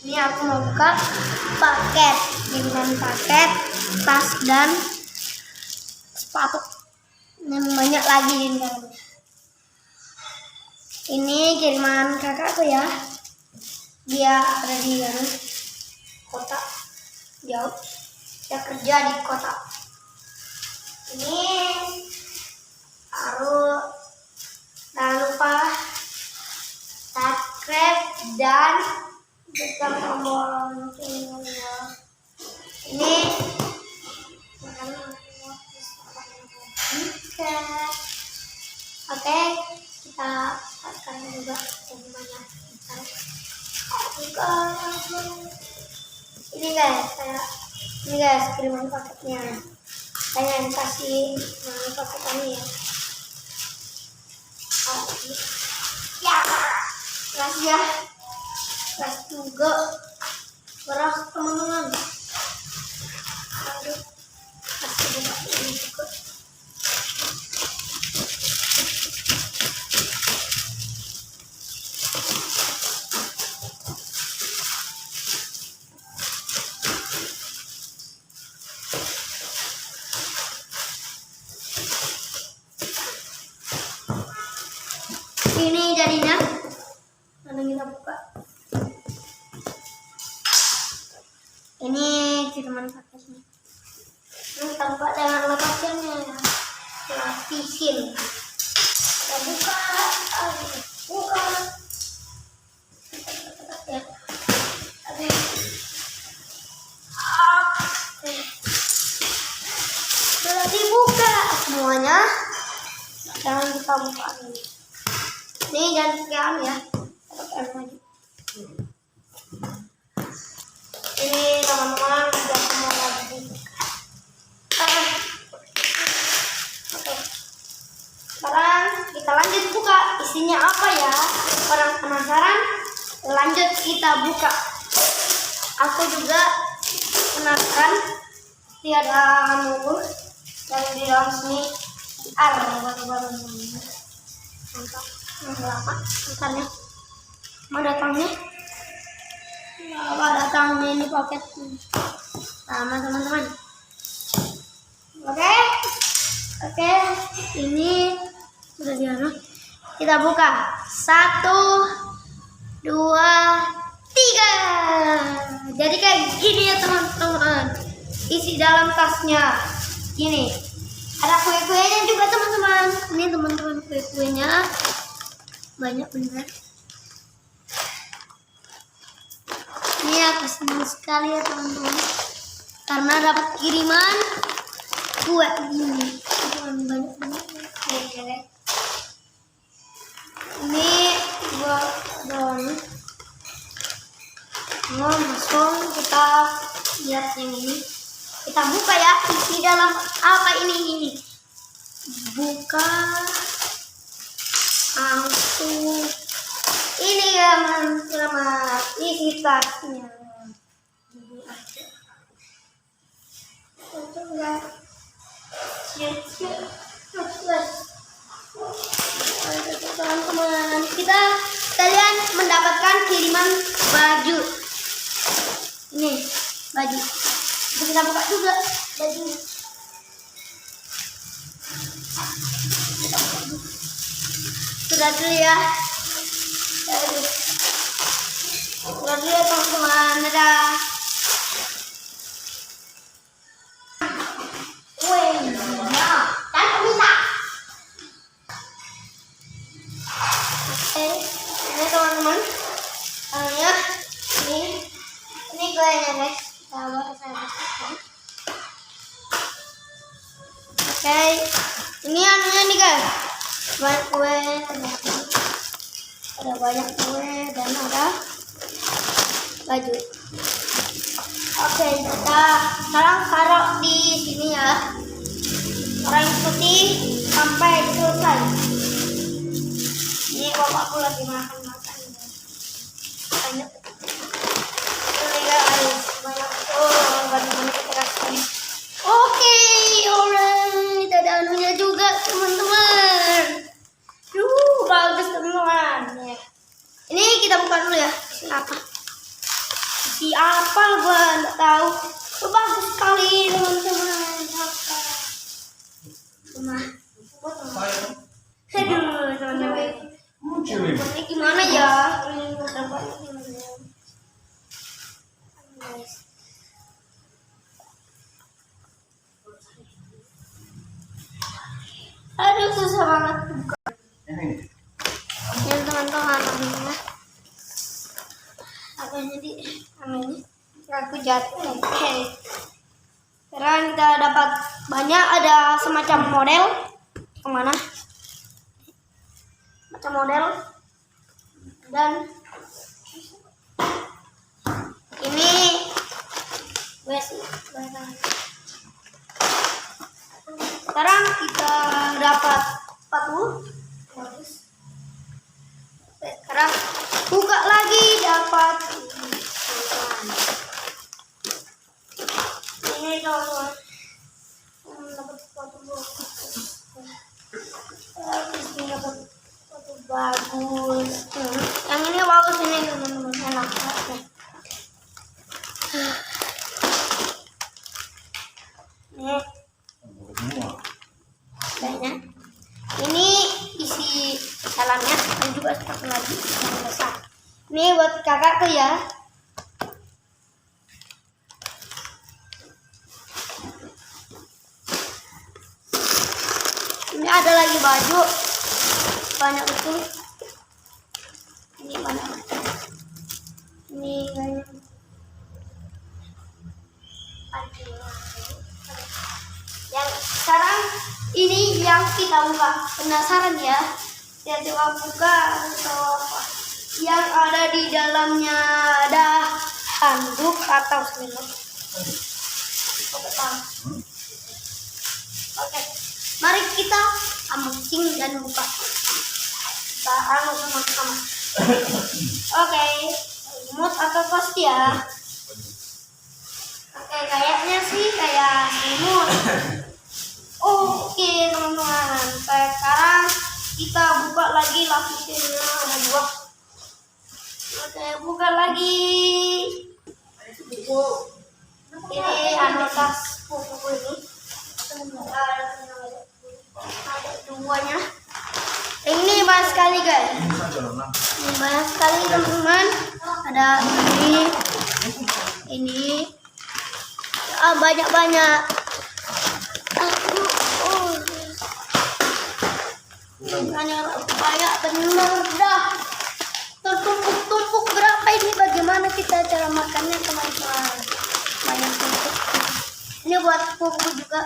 Ini aku mau buka paket, kiriman paket tas dan sepatu. Ini banyak lagi di dalamnya. Ini kiriman kakakku ya. Dia ada di kota jauh. Dia kerja di kota. Ini harus jangan lupa subscribe dan tekan tombol loncengnya. Ini oke, kita akan juga bagaimana kita buka. Ini guys kiriman paketnya. Saya yang kasih paketannya ya. Ya, keras ya, keras juga, keras teman-teman. Aduh, kasih buka ini juga. Ini jadinya, mana kita buka. Ini kiriman paketnya. Ini kita buka dengan lepaskannya, lapisin. Kita buka, buka. Ya. Oke. Sudah dibuka semuanya. Sekarang kita buka ini. Ini jangan sekian ya. Ini teman-teman sudah semua lagi. Oke. Sekarang kita lanjut buka. Isinya apa ya? Orang penasaran? Lanjut kita buka. Aku juga penasaran. Tiada nunggu yang di dalam sini baru-baru ini. Mantap. Lama bentarnya mau datangnya ini paket sama teman-teman. Oke, ini sudah diana. Kita buka 1, 2, 3. Jadi kayak gini ya teman-teman, isi dalam tasnya gini. Ada kue-kuenya juga teman-teman. Ini teman-teman kue-kuenya banyak benar. Ini aku senang sekali ya teman-teman, karena dapat kiriman kue ini. Banyak banget. Ini buat don. Langsung kita lihat yang ini. Kita buka ya, isi dalam apa ini. Buka. Langsung ini ya selamat isi tasnya. Enggak. Teman-teman, kalian mendapatkan kiriman baju. Ini baju. Kita buka juga baju. Sudah dulu ya. Sudah dulu ya teman-teman. Dadah. Oke, ini teman-teman. Ya, ini kuenya guys. Kita bawa saya. Oke, ini anunya nih guys. Banyak kue, ada banyak kue dan ada baju. Oke, kita sekarang taruh di sini ya. Orang ikuti sampai selesai. Ini bapakku lagi makan-makan. Banyak. Ini guys, banyak banyak kasih. Oke, alright. Ada anunya juga teman-teman. Bagus teman-teman. Ini kita buka dulu ya. Apa? isi apa gua nggak tahu. Oh, bagus sekali teman-teman. Rumah. Aduh, teman-teman. Ini gimana ya? Aduh, susah banget buka. Ya teman-teman, ya. Apa jadi ini? Aku jatuh. Sekarang kita dapat banyak, ada semacam model. Yang mana? Macam model. Dan ini sekarang kita dapat 40. Sekarang buka lagi, dapat ini teman-teman. Dapat sepatu bagus. Yang ini bagus ini teman-teman, enak. Nih. Banyak. Ini isi dalamnya, dan juga satu lagi yang besar. Ini buat kakakku ya. Ini ada lagi baju, banyak betul. Ini banyak. Ini banyak. Yang sekarang ini yang kita buka, penasaran ya? Kita coba buka atau apa? Yang ada di dalamnya ada handuk atau selimut. Oke, mari kita unboxing dan buka. Kita sama-sama. Oke, selimut atau pasti ya? Oke, kayaknya sih kayak selimut. Oke teman-teman, sekarang kita buka lagi lapisnya, ada 2. Oke, buka lagi. Ini ada tas buku ini. Ada 2-nya. Ini banyak sekali guys. Ini banyak sekali teman-teman. Ada ini. Banyak-banyak. Banyak benar dah, tertumpuk-tumpuk. Berapa ini? Bagaimana kita cara makannya teman-teman? Banyak tumpuk. Ini buat buku juga.